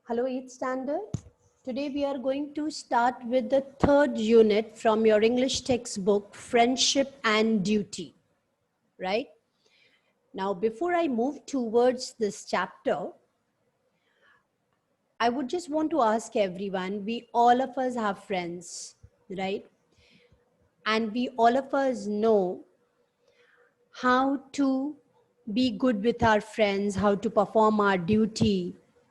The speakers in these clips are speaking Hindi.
Hello, 8th standard. Today we are going to start with the third unit from your English textbook, Friendship and Duty. Right? Now, before I move towards this chapter, I would just want to ask everyone, we all of us have friends, right? And we all of us know how to be good with our friends, how to perform our duty,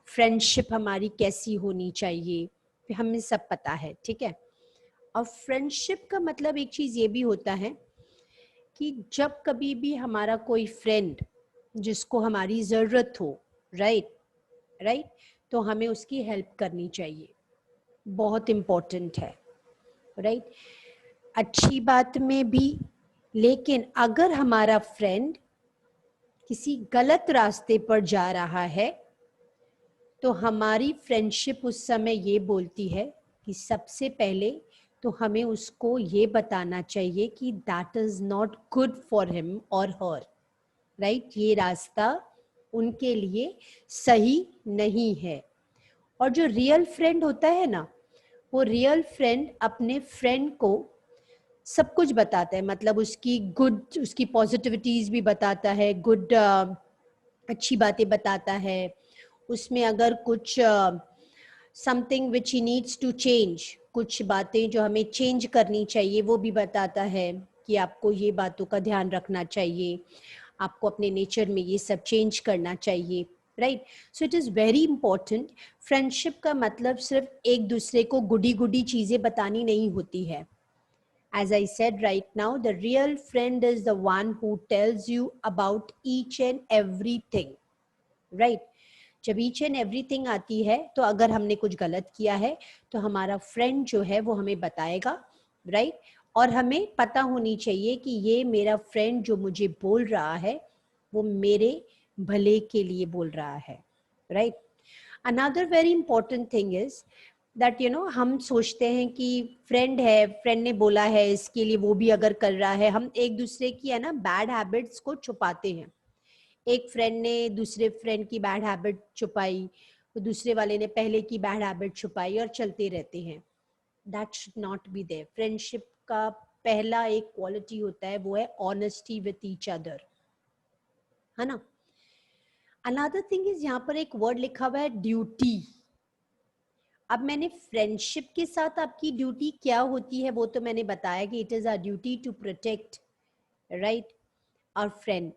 friendship हमारी कैसी होनी चाहिए, हमें सब पता है, ठीक है। और फ्रेंडशिप का मतलब एक चीज़ ये भी होता है कि जब कभी भी हमारा कोई फ्रेंड जिसको हमारी ज़रूरत हो, राइट राइट, तो हमें उसकी हेल्प करनी चाहिए, बहुत इम्पोर्टेंट है, राइट। अच्छी बात में भी, लेकिन अगर हमारा फ्रेंड किसी गलत रास्ते पर जा रहा है तो हमारी फ्रेंडशिप उस समय ये बोलती है कि सबसे पहले तो हमें उसको ये बताना चाहिए कि that is not good for him और हर, राइट। ये रास्ता उनके लिए सही नहीं है। और जो रियल फ्रेंड होता है ना, वो रियल फ्रेंड अपने फ्रेंड को सब कुछ बताता है, मतलब उसकी गुड, उसकी पॉजिटिविटीज भी बताता है, गुड अच्छी बातें बताता है। उसमें अगर कुछ something which he needs to change, कुछ बातें जो हमें चेंज करनी चाहिए वो भी बताता है कि आपको ये बातों का ध्यान रखना चाहिए, आपको अपने नेचर में ये सब चेंज करना चाहिए, right. So it is very important. Friendship का मतलब सिर्फ एक दूसरे को गुडी गुडी चीज़ें बतानी नहीं होती है। As I said right now, the real friend is the one who tells you about each and everything, right? जब ईच एंड एवरीथिंग आती है तो अगर हमने कुछ गलत किया है तो हमारा फ्रेंड जो है वो हमें बताएगा, राइट। और हमें पता होनी चाहिए कि ये मेरा फ्रेंड जो मुझे बोल रहा है वो मेरे भले के लिए बोल रहा है, right. Another very important thing is that हम सोचते हैं कि फ्रेंड है, फ्रेंड ने बोला है इसके लिए, वो भी अगर कर रहा है, हम एक दूसरे की है ना बैड हैबिट्स को छुपाते हैं। एक फ्रेंड ने दूसरे फ्रेंड की बैड हैबिट छुपाई, तो दूसरे वाले ने पहले की बैड हैबिट छुपाई और चलते रहते हैं। That should not be there. Friendship का पहला एक क्वालिटी होता है वो है ऑनेस्टी विथ ईच अदर, है ना। अनदर थिंग इज, यहाँ पर एक वर्ड लिखा हुआ है ड्यूटी। अब मैंने फ्रेंडशिप के साथ आपकी ड्यूटी क्या होती है वो तो मैंने बताया कि it is our duty to protect, right, our friend.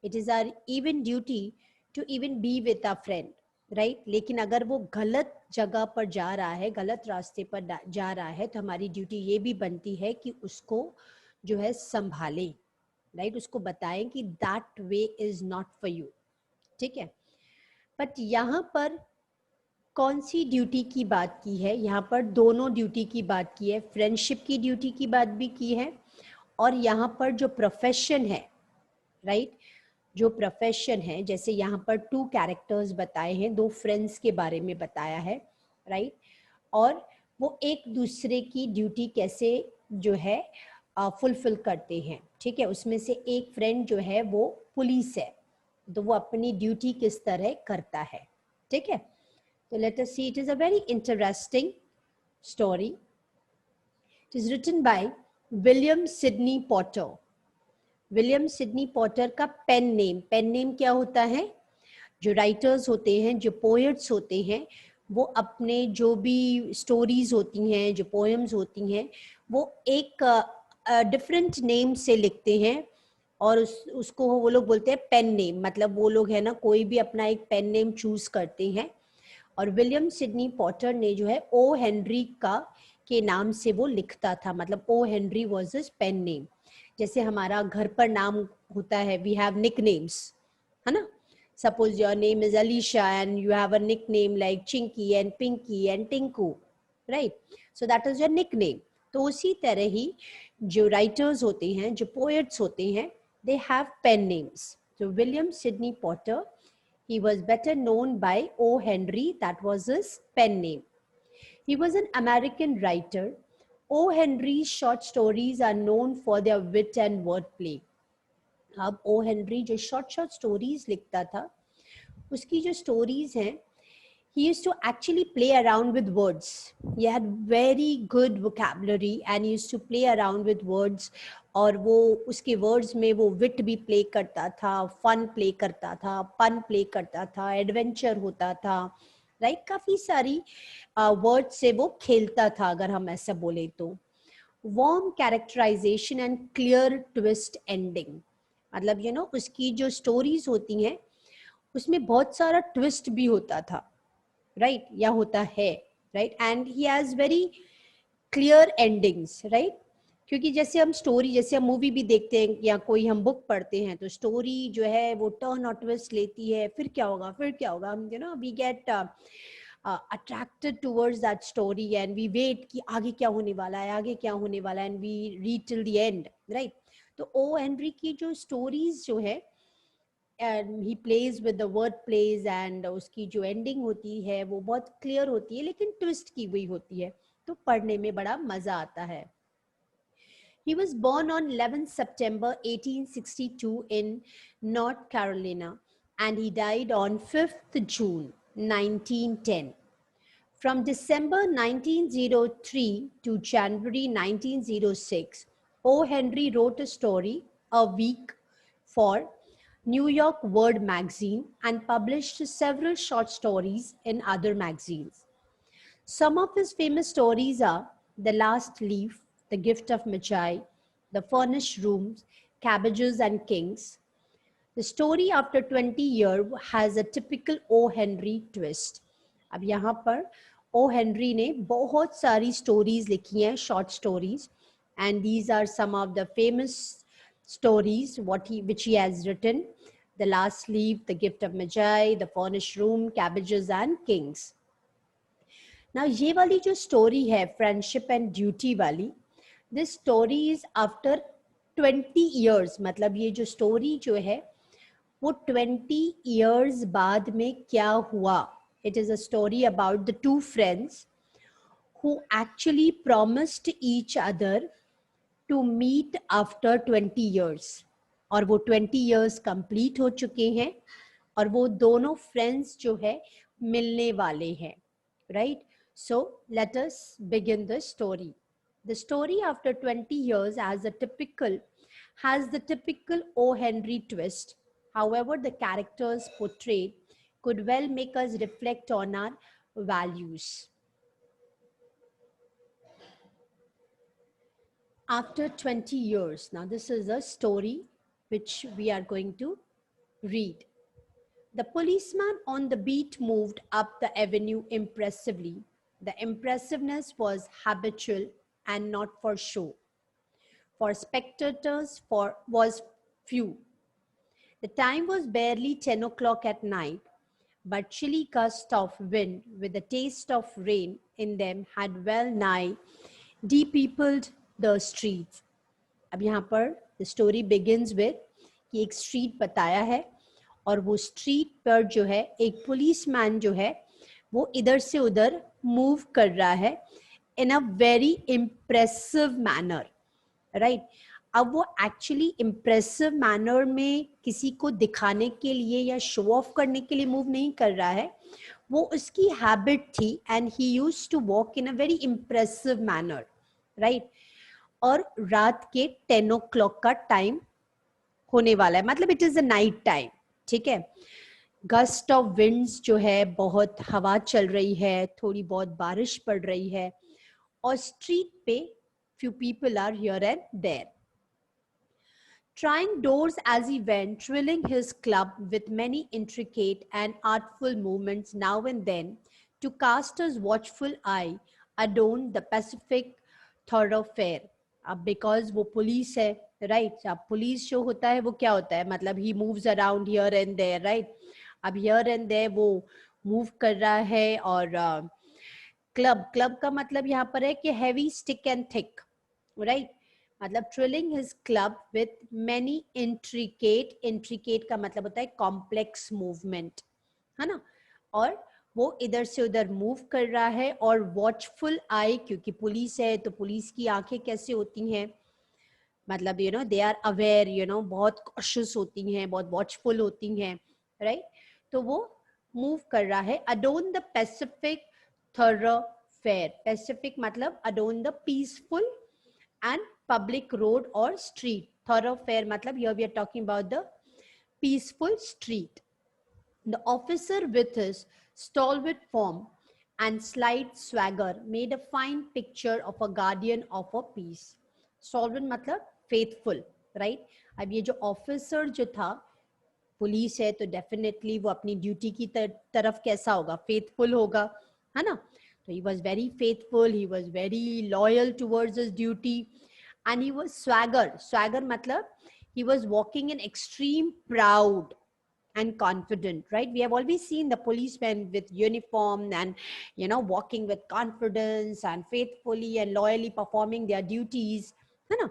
It is our even duty to even be with a friend, right. लेकिन अगर वो गलत जगह पर जा रहा है, गलत रास्ते पर जा रहा है, तो हमारी ड्यूटी ये भी बनती है कि उसको जो है संभालें, राइट। उसको बताएं कि that way is not for you, ठीक है। बट यहाँ पर कौन सी ड्यूटी की बात की है? यहाँ पर दोनों ड्यूटी की बात की है, फ्रेंडशिप की ड्यूटी की बात भी की है, और यहाँ पर जो प्रोफेशन है, राइट, जो प्रोफेशन है, जैसे यहाँ पर 2 कैरेक्टर्स बताए हैं, 2 फ्रेंड्स के बारे में बताया है, राइट। और वो एक दूसरे की ड्यूटी कैसे जो है फुलफिल करते हैं, ठीक है। उसमें से एक फ्रेंड जो है वो पुलिस है, तो वो अपनी ड्यूटी किस तरह करता है, ठीक है। तो let us see, it is a very interesting story. It is written by William Sidney Porter. William Sidney Porter का पेन नेम क्या होता है? जो राइटर्स होते हैं, जो पोएट्स होते हैं, वो अपने जो भी स्टोरीज होती हैं, जो पोएम्स होती हैं, वो एक डिफरेंट नेम से लिखते हैं, और उसको वो लोग बोलते हैं पेन नेम। मतलब वो लोग है ना, कोई भी अपना एक पेन नेम चूज करते हैं, और विलियम सिडनी पॉटर ने जो है ओ हेनरी का के नाम से वो लिखता था, मतलब O Henry was his pen name. जैसे हमारा घर पर नाम होता है, वी हैव निक नेम्स, है ना। Suppose your name is Alisha and you have a nick name like Chinki and Pinki and Tinku, right. So that is your nick name. तो उसी तरह ही जो राइटर्स होते हैं, जो पोएट्स होते हैं, दे हैव पेन नेम्स। तो William Sidney Potter, he was better known by O. Henry, that was his pen name. He was an American writer. O. Henry's short stories are known for their wit and wordplay. अब O. Henry जो short stories लिखता था, उसकी जो stories हैं, he used to actually play around with words. He had very good vocabulary and he used to play around with words. और वो उसके वर्ड्स में वो विट भी प्ले करता था, फन प्ले करता था, पन प्ले करता था, एडवेंचर होता था, राइट? काफी सारी वर्ड से वो खेलता था, अगर हम ऐसा बोले तो. Warm characterization and clear twist ending, मतलब यू नो उसकी जो स्टोरीज होती हैं उसमें बहुत सारा ट्विस्ट भी होता था, राइट? या होता है, right? And he has very clear endings, right? क्योंकि जैसे हम स्टोरी, जैसे हम मूवी भी देखते हैं या कोई हम बुक पढ़ते हैं तो स्टोरी जो है वो टर्न और ट्विस्ट लेती है, फिर क्या होगा, फिर क्या होगा, हम you know we get attracted towards that story and we wait कि आगे क्या होने वाला है, आगे क्या होने वाला है, and we read till the end, right? तो ओ हेनरी की जो स्टोरीज जो है, and he plays with the word plays, and उसकी जो एंडिंग होती है वो बहुत क्लियर होती है लेकिन ट्विस्ट की हुई होती है, तो पढ़ने में बड़ा मजा आता है. He was born on 11 September 1862 in North Carolina and he died on 5th June 1910. From December 1903 to January 1906, O. Henry wrote a story a week for New York World magazine and published several short stories in other magazines. Some of his famous stories are The Last Leaf, The Gift of Magi, The Furnished Rooms, Cabbages and Kings. The story after 20 years has a typical O. Henry twist. अब यहाँ पर O. Henry ने बहुत सारी stories लिखी हैं, short stories, and these are some of the famous stories which he has written. The Last Leaf, The Gift of Magi, The Furnished Room, Cabbages and Kings. Now ये वाली जो story है friendship and duty वाली, this story is after 20 years. मतलब ये जो story जो है वो 20 years बाद में क्या हुआ. It is a story about the two friends who actually promised each other to meet after 20 years. और वो 20 years complete हो चुके हैं और वो दोनों friends जो है मिलने वाले हैं, right? So let us begin the story. The story after 20 years has the typical O. Henry twist. However, the characters portrayed could well make us reflect on our values. After 20 years, now this is a story which we are going to read. The policeman on the beat moved up the avenue impressively. The impressiveness was habitual and not for show. For spectators was few. The time was barely 10 o'clock at night, but chilly gusts of wind with a taste of rain in them had well nigh de-peopled the streets. अब यहाँ पर the story begins with कि एक street बताया है और वो street पर जो है एक policeman जो है वो इधर से उधर move कर रहा है in a very impressive manner, right? अब वो एक्चुअली इम्प्रेसिव मैनर में किसी को दिखाने के लिए या शो ऑफ करने के लिए मूव नहीं कर रहा है, वो उसकी हैबिट थी and he used to walk in a very impressive manner, right? और रात के 10 o'clock का टाइम होने वाला है, मतलब it is a night time, ठीक है? गस्ट ऑफ विंड्स जो है, बहुत हवा चल रही है, थोड़ी बहुत बारिश पड़ रही है और स्ट्रीट पे few people are here and there. Trying doors as he went, trilling his club with many intricate and artful movements now and then, to cast his watchful eye adorned the Pacific thoroughfare. अब because वो पुलिस है, right? अब पुलिस जो होता है वो क्या होता है, मतलब he moves around here and there, right? अब here and there वो move कर रहा है और क्लब का मतलब यहाँ पर है कि heavy stick and thick, right? मतलब trilling his club with many intricate का मतलब होता है कॉम्प्लेक्स मूवमेंट, है ना? और वो इधर से उधर मूव कर रहा है और वॉचफुल आई, क्योंकि पुलिस है तो पुलिस की आंखें कैसे होती हैं, मतलब you know they are aware, you know बहुत कॉशियस होती हैं, बहुत वॉचफुल होती हैं, राइट? तो वो मूव कर रहा है adown the pacific thoroughfare. Pacific मतलब adown the peaceful and public road or street. Thoroughfare matlab here we are talking about the peaceful street. The officer with his stalwart form and slight swagger made a fine picture of a guardian of a peace. Stalwart matlab faithful, right? अब ये जो officer जो था, पुलिस है तो डेफिनेटली वो अपनी ड्यूटी की तरफ कैसा होगा, फेथफुल होगा, है ना? तो he was very faithful, he was very loyal towards his duty and he was swagger. Swagger मतलब he was walking in extreme proud and confident, right? We have always seen the policemen with uniform and, you know, walking with confidence and faithfully and loyally performing their duties, है ना?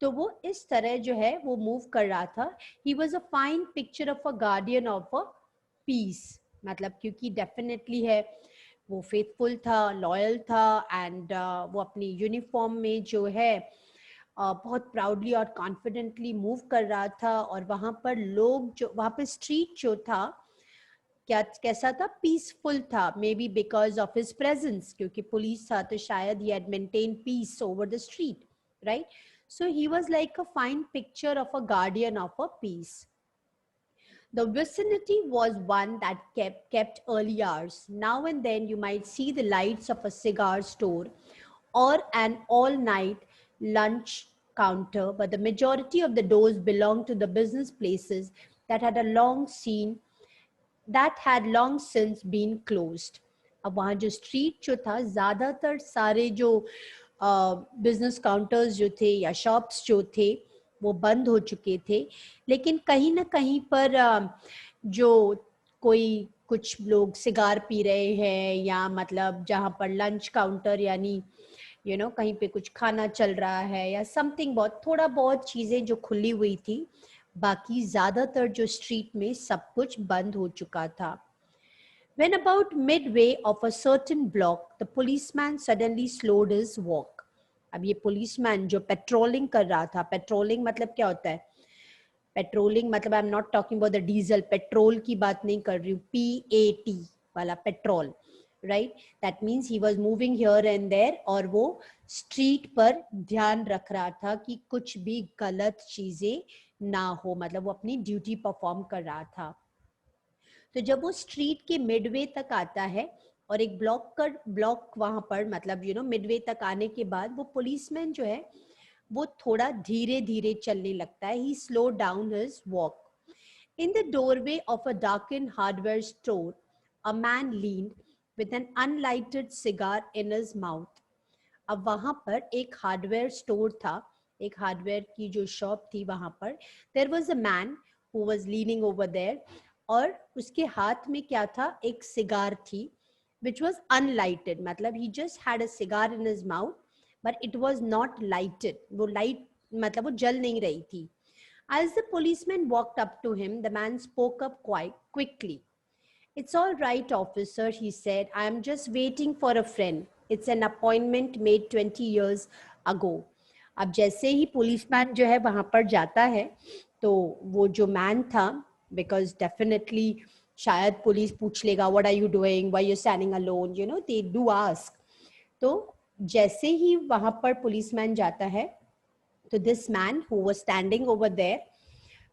तो वो इस तरह जो है वो मूव कर रहा था. He was a fine picture of a guardian of a peace. मतलब क्योंकि डेफिनेटली है वो फेथफुल था, लॉयल था एंड वो अपनी यूनिफॉर्म में जो है बहुत प्राउडली और कॉन्फिडेंटली मूव कर रहा था. और वहाँ पर लोग जो वहाँ पर स्ट्रीट जो था क्या कैसा था, पीसफुल था. May be because of his presence, क्योंकि पुलिस था तो शायद he had maintain peace over the street, right? So he was like a fine picture of a guardian of a peace. The vicinity was one that kept early hours. Now and then you might see the lights of a cigar store or an all-night lunch counter, but the majority of the doors belonged to the business places that had long since been closed. अब वहाँ जो स्ट्रीट जो था, ज़्यादातर सारे जो बिजनेस काउंटर्स जो थे या शॉप्स जो थे वो बंद हो चुके थे. लेकिन कहीं ना कहीं पर जो कोई कुछ लोग सिगार पी रहे हैं या मतलब जहाँ पर लंच काउंटर यानी यू नो कहीं पे कुछ खाना चल रहा है या समथिंग, बहुत थोड़ा बहुत चीज़ें जो खुली हुई थी. बाकी ज़्यादातर जो स्ट्रीट में सब कुछ बंद हो चुका था. When about midway of a certain block, the policeman suddenly slowed his walk. अब ये policeman जो पेट्रोलिंग कर रहा था, पेट्रोलिंग मतलब क्या होता है? पेट्रोलिंग मतलब I am not talking about the diesel, petrol की बात नहीं कर रही हूँ, PAT वाला patrol, right? That means he was moving here and there और वो स्ट्रीट पर ध्यान रख रहा था कि कुछ भी गलत चीजें ना हो, मतलब वो अपनी ड्यूटी परफॉर्म कर रहा था. तो जब वो स्ट्रीट के मिडवे तक आता है और एक ब्लॉक वहां पर मतलब यू नो मिडवे तक आने के बाद वो पुलिसमैन जो है वो थोड़ा धीरे धीरे चलने लगता है. He slow down his walk. In the doorway of a darkened hardware store a man leaned with an unlighted cigar in his mouth. अब वहां पर एक हार्डवेयर स्टोर था, एक हार्डवेयर की जो शॉप थी वहां पर. There was a man who was leaning over there और उसके हाथ में क्या था, एक सिगार थी which was unlighted. मतलब he just had a cigar in his mouth but it was not lighted. वो लाइट मतलब वो जल नहीं रही थी. As the policeman walked up to him, the man spoke up quite quickly. It's all right, officer, he said. I am just waiting for a friend. It's an appointment made 20 years ago. अब जैसे ही पुलिसमैन जो है वहां पर जाता है तो वो जो मैन था, बिकॉज डेफिनेटली शायद पुलिस पूछ लेगा what are you doing, why you standing alone, you know they do ask. तो जैसे ही वहां पर पुलिसमैन जाता है तो this man who was standing over there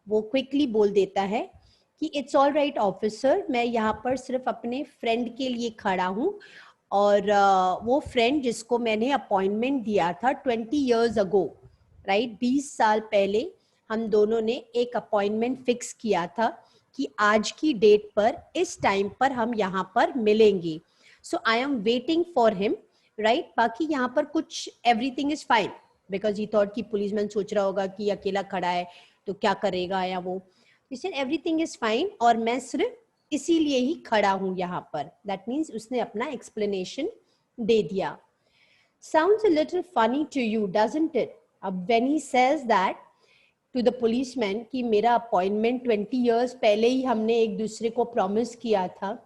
वो क्विकली बोल देता है कि इट्स ऑल राइट ऑफिसर, मैं यहाँ पर सिर्फ अपने फ्रेंड के लिए खड़ा हूँ और वो फ्रेंड जिसको मैंने अपॉइंटमेंट दिया था 20 years ago, राइट? 20 साल पहले हम दोनों ने एक अपॉइंटमेंट फिक्स किया था कि आज की डेट पर इस टाइम पर हम यहाँ पर मिलेंगे. So I am waiting for him, right? बाकी यहाँ पर कुछ everything is fine because he thought कि पुलिसमैन सोच रहा होगा कि अकेला खड़ा है तो क्या करेगा या वो. एवरीथिंग इज फाइन और मैं सिर्फ इसीलिए ही खड़ा हूं यहाँ पर. दैट मीन्स उसने अपना एक्सप्लेनेशन दे दिया. Sounds a little funny to you, doesn't it? अब when he says that to the policeman कि मेरा अपॉइंटमेंट 20 years पहले ही हमने एक दूसरे को प्रॉमिस किया था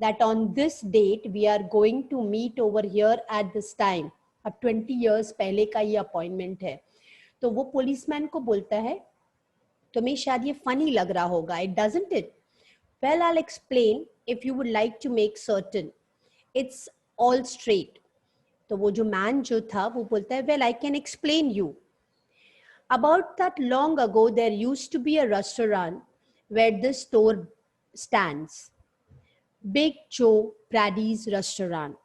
that on this date we are going to meet over here at this time. अब 20 years पहले का ये अपॉइंटमेंट है. तो वो पुलिसमैन को बोलता है तुम्हें शायद ये फनी लग रहा होगा, it doesn't it? Well I will explain if you would like to make certain it's all straight. तो वो जो मैन जो था वो बोलता है, well, I can explain you. About that long ago, there used to be a restaurant where this store stands. Big Joe Brady's restaurant.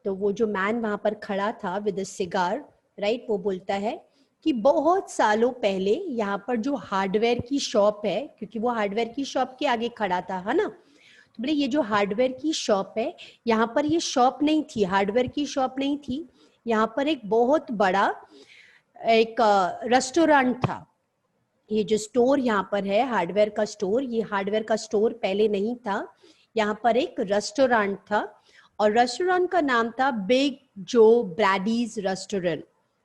तो वो जो मैन वहां पर खड़ा था विद अ सिगार, राइट, वो बोलता है कि बहुत सालों पहले यहाँ पर जो हार्डवेयर की शॉप है, क्योंकि वो हार्डवेयर की शॉप के आगे खड़ा था, है ना, तो बोले ये जो हार्डवेयर की शॉप है, यहाँ पर ये शॉप नहीं थी, हार्डवेयर की शॉप नहीं थी, यहाँ पर एक बहुत बड़ा एक रेस्टोरेंट था. ये जो स्टोर यहाँ पर है हार्डवेयर का स्टोर, ये हार्डवेयर का स्टोर पहले नहीं था, यहाँ पर एक रेस्टोरेंट था और रेस्टोरेंट का नाम था बिग जो ब्रैडीज restaurant.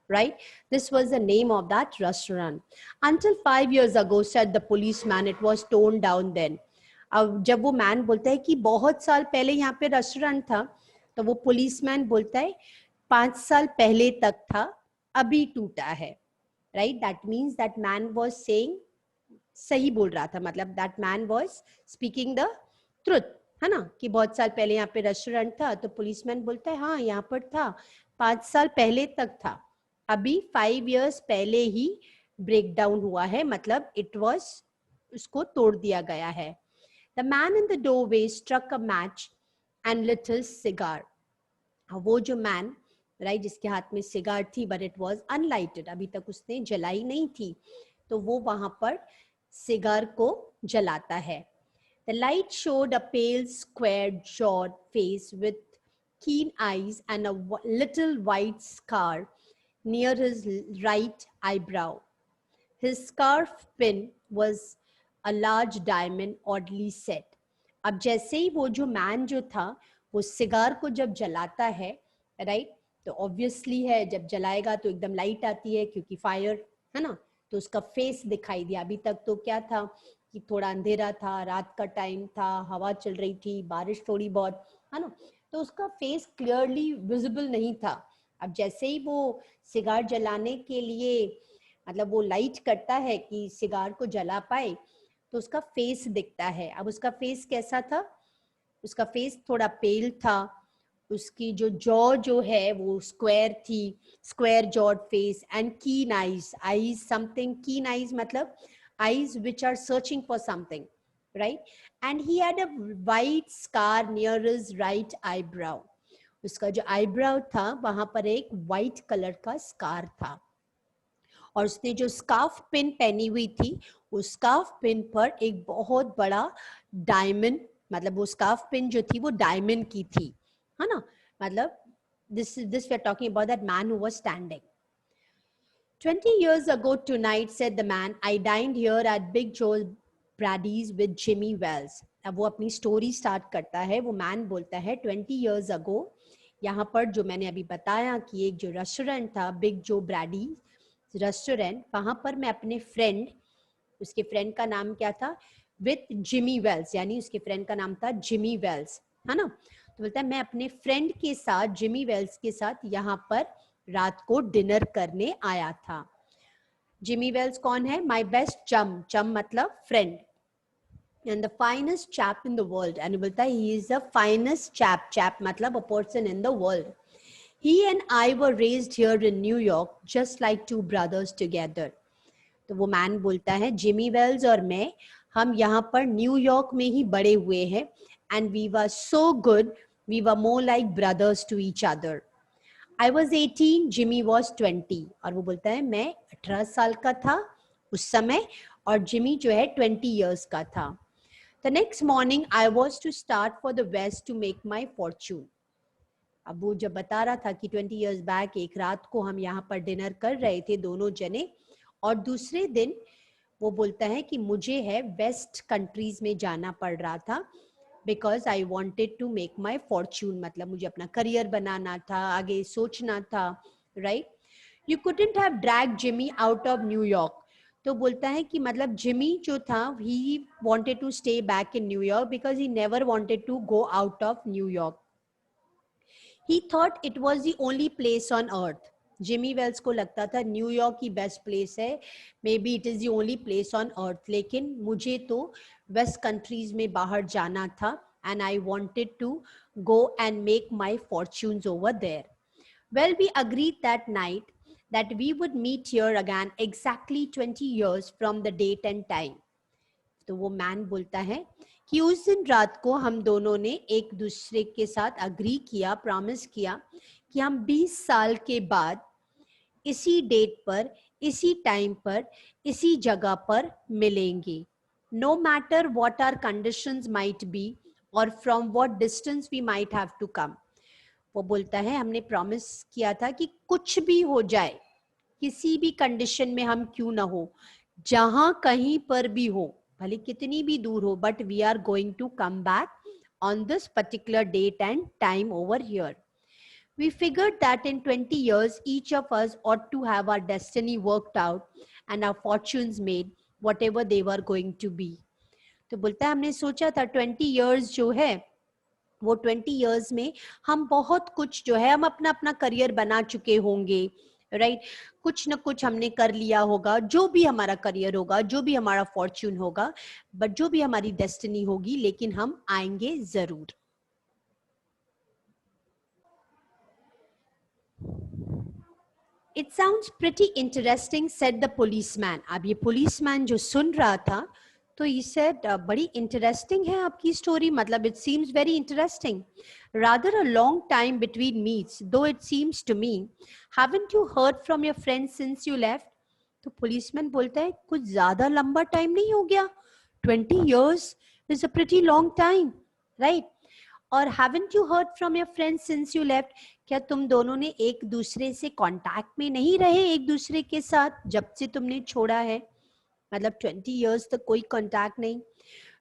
Right? This was the name of that restaurant. Until 5 years ago, said the policeman, it was torn down then. अब जब वो मैन बोलता है कि बहुत साल पहले यहाँ पे रेस्टोरेंट था, तो वो पुलिसमैन बोलता है 5 साल पहले तक था, अभी टूटा है. Right? That means that man was saying, सही बोल रहा था, मतलब that man was speaking the truth, है ना, कि बहुत साल पहले यहाँ पे रेस्टोरेंट था. तो पुलिसमैन बोलता है हाँ यहाँ पर था, 5 साल पहले तक था, अभी 5 years पहले ही ब्रेक डाउन हुआ है, मतलब इट वॉज, उसको तोड़ दिया गया है. The man in the doorway struck a match and lit his cigar. वो जो मैन, राइट, जिसके हाथ में सिगार थी बट इट वॉज अनलाइटेड, अभी तक उसने जलाई नहीं थी, तो वो वहां पर सिगार को जलाता है. The light showed a pale square jawed face with keen eyes and a little white scar near his right eyebrow. His scarf pin was a large diamond oddly set. अब जैसे ही वो जो मैन जो था वो सिगार को जब जलाता है, राइट, तो ऑब्वियसली है जब जलाएगा तो एकदम लाइट आती है क्योंकि फायर है ना, तो उसका फेस दिखाई दिया. अभी तक तो क्या था कि थोड़ा अंधेरा था, रात का टाइम था, हवा चल रही थी, बारिश थोड़ी बहुत, है ना, तो उसका फेस क्लियरली विजिबल नहीं था. अब जैसे ही वो सिगार जलाने के लिए मतलब वो लाइट करता है कि सिगार को जला पाए, तो उसका फेस दिखता है. अब उसका फेस कैसा था, उसका फेस थोड़ा पेल था, उसकी जो जॉ जो है वो स्क्वायर थी, square jawed face, and keen eyes, eyes something, keen eyes मतलब eyes which are searching for something, right, and he had a white scar near his right eyebrow. उसका जो आईब्राउ था वहां पर एक वाइट कलर का स्कार था, और उसने जो स्कार्फ पिन पहनी हुई थी, उस स्कार्फ पिन पर एक बहुत बड़ा डायमंड, मतलब वो स्कार्फ पिन जो थी वो डायमंड की थी, है ना, मतलब this we are talking about that man who was standing. 20 years ago tonight, said the man, I dined here at Big Joe Brady's with Jimmy Wells. अब वो अपनी स्टोरी स्टार्ट करता है. वो मैन बोलता है 20 years ago, यहाँ पर जो मैंने अभी बताया कि एक जो रेस्टोरेंट था बिग जो ब्रैडी रेस्टोरेंट, वहां पर मैं अपने फ्रेंड, उसके फ्रेंड का नाम क्या था, विथ जिमी वेल्स, यानी उसके फ्रेंड का नाम था जिमी वेल्स, है ना, तो बोलता है मैं अपने फ्रेंड के साथ, जिमी वेल्स के साथ यहाँ पर रात को डिनर करने आया था. जिमी वेल्स कौन है, माई बेस्ट चम, चम मतलब friend, and the finest chap in the world. And बोलता है he is the finest chap, chap मतलब a person in the world. He and I were raised here in New York just like two brothers together. तो वो मैन बोलता है जिमी वेल्स और मैं, हम यहाँ पर न्यूयॉर्क में ही बड़े हुए हैं, and we were so good, we were more like brothers to each other. I was 18, Jimmy was 20. और वो बोलता है मैं 18 साल का था उस समय और जिमी जो है 20 years का था. The next morning I was to start for the west to make my fortune. अब वो जब बता रहा था कि 20 years back एक रात को हम यहाँ पर डिनर कर रहे थे दोनों जने, और दूसरे दिन वो बोलता है कि मुझे है वेस्ट कंट्रीज में जाना पड़ रहा था, because I wanted to make my fortune, मतलब मुझे अपना करियर बनाना था, आगे सोचना था, right. You couldn't have drag Jimmy out of New York. तो बोलता है कि मतलब जिमी जो था he wanted to stay back in New York because he never wanted to go out of New York. He thought it was the only place on earth. Jimmy Wells को लगता था न्यूयॉर्क ही बेस्ट प्लेस है, may be it is the only place on अर्थ, लेकिन मुझे तो वेस्ट कंट्रीज में बाहर जाना था, and I wanted to go and make my fortunes over there. Well, we agreed that night that we would meet here again exactly 20 years from the date and time. तो वो मैन बोलता है कि उस दिन रात को हम दोनों ने एक दूसरे के साथ अग्री किया, प्रॉमिस किया कि हम 20 साल के बाद इसी डेट पर, इसी टाइम पर, इसी जगह पर मिलेंगे. No matter what our conditions might be or from what distance we might have to come. वो बोलता है हमने प्रॉमिस किया था कि कुछ भी हो जाए, किसी भी कंडीशन में हम क्यों ना हो, जहां कहीं पर भी हो, भले कितनी भी दूर हो, but we are going to come back on this particular date and time over here. We figured that in 20 years, each of us ought to have our destiny worked out and our fortunes made, whatever they were going to be. तो बोलता है हमने सोचा था 20 years जो है वो 20 years में हम बहुत कुछ जो है हम अपना अपना करियर बना चुके होंगे, राइट कुछ ना कुछ हमने कर लिया होगा, जो भी हमारा करियर होगा, जो भी हमारा फॉर्च्यून होगा, बट जो भी हमारी डेस्टिनी होगी, लेकिन हम आएंगे जरूर. It sounds pretty interesting, said the policeman. अब ये policeman जो सुन रहा था, तो he said, बड़ी interesting है आपकी story, मतलब it seems very interesting. Rather a long time between meets, though it seems to me. Haven't you heard from your friends since you left? तो policeman बोलता है कुछ ज़्यादा लंबा time नहीं हो गया? 20 years is a pretty long time, right? और haven't you heard from your friends since you left? क्या तुम दोनों ने एक दूसरे से कांटेक्ट में नहीं रहे एक दूसरे के साथ जब से तुमने छोड़ा है? मतलब 20 years तक कोई कांटेक्ट नहीं.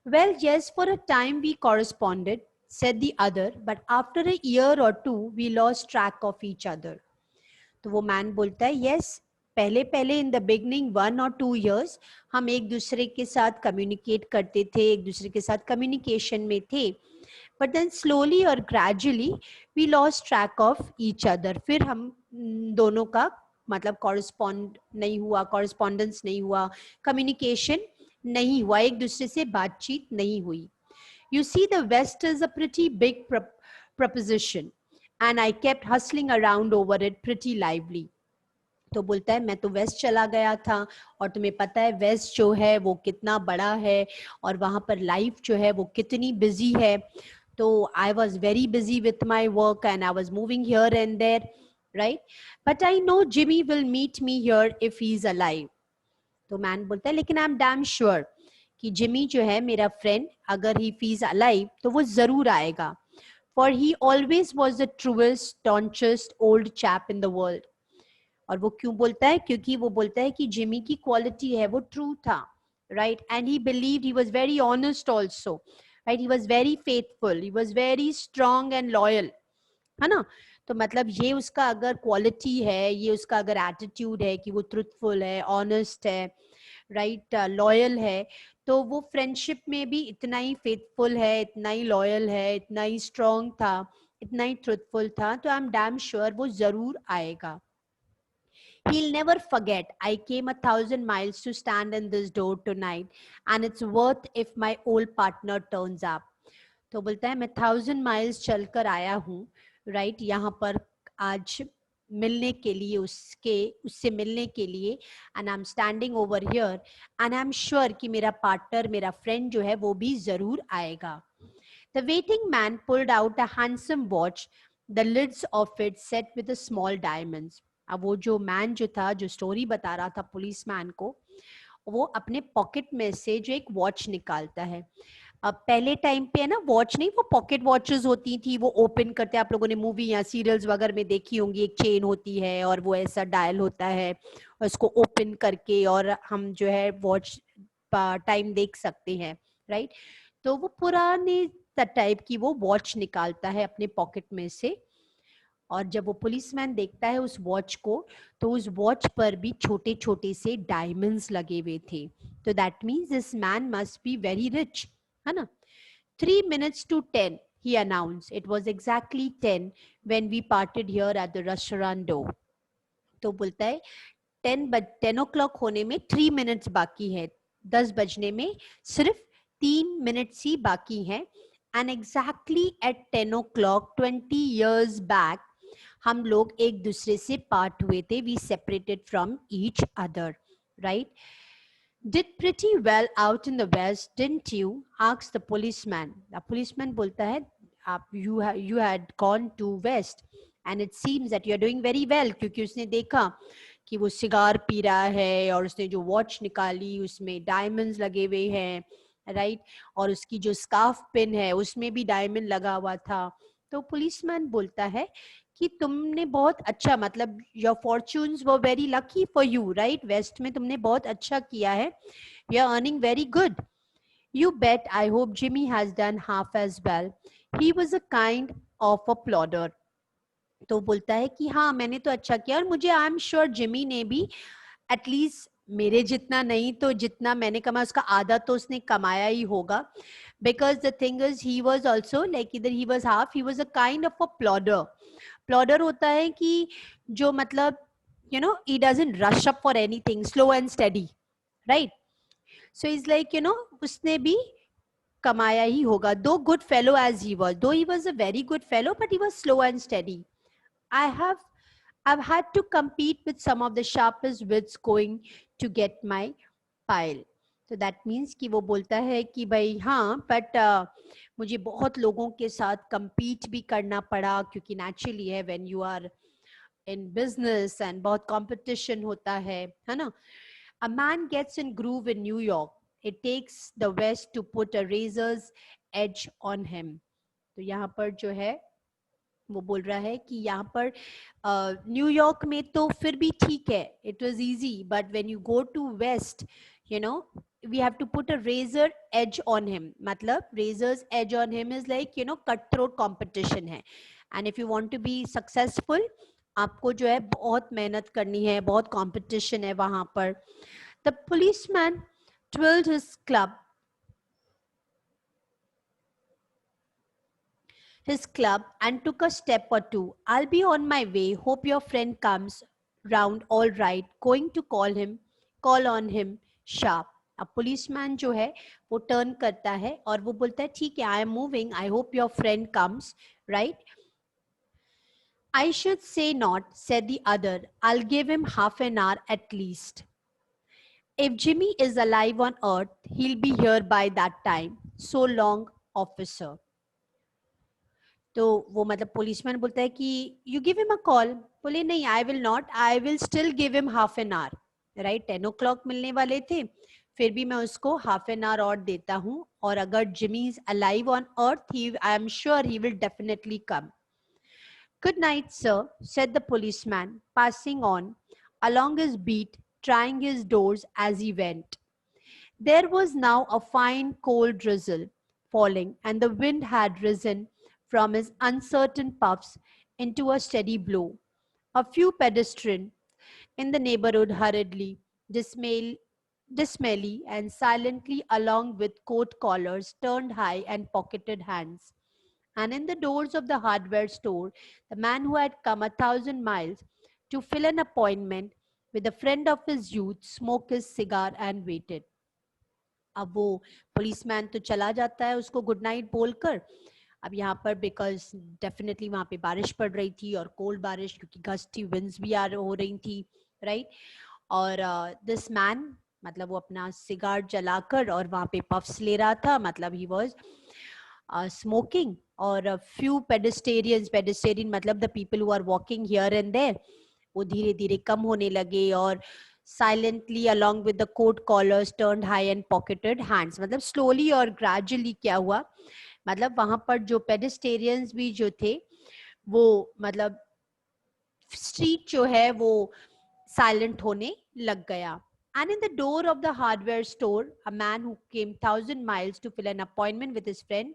Well, yes, for a time we corresponded, said the other, but after a year or two we lost track of each other. तो वो मैन बोलता है yes, पहले पहले in the beginning 1 or 2 years हम एक दूसरे के साथ कम्युनिकेट करते थे, एक दूसरे के साथ कम्युनिकेशन में थे, but then slowly or gradually we lost track of each other. फिर हम दोनों का मतलब कॉरेस्पॉन्ड नहीं हुआ, कॉरेस्पॉन्डेंस नहीं हुआ, कम्युनिकेशन नहीं हुआ, एक दूसरे से बातचीत नहीं हुई. You see, the West is a pretty big proposition and I kept hustling around over it pretty lively. तो बोलता है मैं तो वेस्ट चला गया था और तुम्हें पता है वेस्ट जो है वो कितना बड़ा है और वहाँ पर लाइफ जो है वो कितनी बिजी है. तो I was very busy with my work and I was moving here and there, right? But I know Jimmy will meet me here if he's alive. तो मैन बोलता है लेकिन आई एम डैम श्योर कि जिमी जो है मेरा फ्रेंड, अगर ही फीज अलाइव तो वो जरूर आएगा. For he always was the truest staunchest old chap in the world. और वो क्यों बोलता है? क्योंकि वो बोलता है कि जिमी की क्वालिटी है वो ट्रू था, right? And he believed, he was very honest also, right? He was very faithful, he was very strong and loyal, है ना? तो मतलब ये उसका अगर क्वालिटी है, ये उसका अगर एटीट्यूड है कि वो ट्रुथफुल है, ऑनेस्ट है, राइट, लॉयल है, तो वो फ्रेंडशिप में भी इतना ही फेथफुल है, इतना ही लॉयल है, इतना ही स्ट्रांग था, इतना ही ट्रुथफुल था. तो आई एम डैम श्योर वो जरूर आएगा. He'll never forget. I came 1,000 miles to stand in this door tonight, and it's worth if my old partner turns up. तो बोलता है मैं 1,000 miles चलकर आया हूँ, राइट, यहाँ पर आज मिलने के लिए, उससे मिलने के लिए, and I am standing over here and I am sure कि मेरा पार्टनर, मेरा फ्रेंड जो है वो भी जरूर आएगा. The waiting man pulled out a handsome watch, the lids of it set with a small diamonds. अब वो जो मैन जो था, जो स्टोरी बता रहा था पुलिस मैन को, वो अपने पॉकेट में से जो एक वॉच निकालता है. अब पहले टाइम पे है ना, वॉच नहीं, वो पॉकेट वॉचेस होती थी, वो ओपन करते, आप लोगों ने मूवी या सीरियल्स वगैरह में देखी होंगी, एक चेन होती है और वो ऐसा डायल होता है, और उसको ओपन करके और हम जो है वॉच टाइम देख सकते हैं, राइट? तो वो पुराने टाइप की वो वॉच निकालता है अपने पॉकेट में से, और जब वो पुलिसमैन देखता है उस वॉच को, तो उस वॉच पर भी छोटे छोटे से डायमंड्स लगे हुए थे. तो that means this man must be very rich, है ना? 3 minutes to 10, he announced. It was exactly 10 when we parted here at the restaurant door. तो बोलता है 10 o'clock होने में 3 minutes बाकी है, 10 बजने में सिर्फ 3 minutes ही बाकी हैं, And exactly at 10 o'clock 20 years back, हम लोग एक दूसरे से पार्ट हुए थे. We separated from each other, right? Did pretty well out in the west, didn't you? Asked the policeman. The policeman बोलता है, you had gone to west and it seems that you are doing very well, क्योंकि उसने देखा कि वो सिगार पी रहा है और उसने जो वॉच निकाली उसमें डायमंड्स लगे हुए हैं, राइट? और उसकी जो स्कार्फ पिन है उसमें भी डायमंड लगा हुआ था. तो पुलिसमैन बोलता है कि तुमने बहुत अच्छा, मतलब your fortunes were very lucky for you, right? West में तुमने बहुत अच्छा किया है. You are earning very good. You bet. I hope Jimmy has done half as well. He was a kind of a plodder. तो बोलता है कि हाँ मैंने तो अच्छा किया और मुझे आई एम श्योर जिमी ने भी एटलीस्ट मेरे जितना नहीं तो जितना मैंने कमाया उसका आधा तो उसने कमाया ही होगा. Because the thing is he was also like इधर he was half, he was a kind of a plodder. Plodder होता है कि जो मतलब you know he doesn't rush up for anything, slow and steady, right? So is like you know उसने भी कमाया ही होगा. Though good fellow as he was, though he was a very good fellow but he was slow and steady. I have I've had to compete with some of the sharpest wits going to get my pile. तो that means कि वो बोलता है कि भाई हाँ बट मुझे बहुत लोगों के साथ compete भी करना पड़ा, क्योंकि naturally है when you are in business and बहुत competition होता है ना. A man gets in groove in New York. It takes the West to put a razor's edge on him. तो यहाँ पर जो है वो बोल रहा है कि यहाँ पर न्यूयॉर्क में तो फिर भी ठीक है, it was easy, but when you go to west you know we have to put a razor edge on him. मतलब razor's edge on him is like you know cut throat competition है. And if you want to be successful आपको जो है बहुत मेहनत करनी है, बहुत कॉम्पिटिशन है वहां पर. The policeman twirled his club and took a step or two. I'll be on my way. Hope your friend comes round all right. Going to call on him sharp. अब पुलिसमैन जो है वो टर्न करता है और वो बोलता है ठीक है, I am moving, I hope your friend comes right. I should say not, said the other. I'll give him half an hour at least. If Jimmy is alive on earth, he'll be here by that time. So long, officer. तो वो मतलब पुलिसमैन बोलता है कि you give him a call. बोले नहीं, I will not, I will still give him half an hour, right? 10 o'clock मिलने वाले थे, फिर भी मैं उसको हाफ एन आवर और देता हूँ, और अगर Jimmy is alive on earth I am sure he will definitely come. Good night, sir, said the policeman, passing on along his beat, trying his doors as he went. There was now a fine cold drizzle falling, and the wind had risen from his uncertain puffs into a steady blow. A few pedestrians in the neighborhood hurriedly, dismally and silently along with coat collars turned high and pocketed hands. And in the doors of the hardware store, the man who had come 1,000 miles to fill an appointment with a friend of his youth smoked his cigar and waited. अब वो पुलिसमैन तो चला जाता है उसको गुड नाइट बोलकर. अब यहाँ पर बिकॉज डेफिनेटली वहाँ पे बारिश पड़ रही थी और कोल्ड बारिश, क्योंकि गस्टी विंड्स भी हो रही थी, राइट? और दिस मैन मतलब वो अपना सिगार जलाकर और वहाँ पे पफ्स ले रहा था, मतलब ही वाज स्मोकिंग. और फ्यू पेडेस्टेरियन मतलब the people who are walking here and there, वो धीरे धीरे कम होने लगे. और silently along with the coat collars turned high and pocketed hands, मतलब slowly और gradually क्या हुआ, मतलब वहां पर जो pedestrians भी जो थे वो मतलब street जो है वो silent होने लग गया. And in the door of the hardware store, a man who came 1,000 miles to fill an appointment with his friend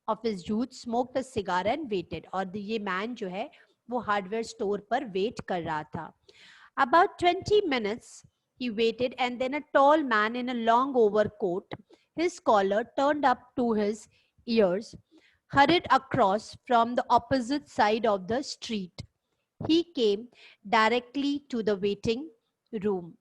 of his youth smoked a cigar and waited. और ये man जो है वो hardware store पर wait कर रहा था. About 20 minutes he waited, and then a tall man in a long overcoat, his collar turned up to his ears, hurried across from the opposite side of the street. He came directly to the waiting room.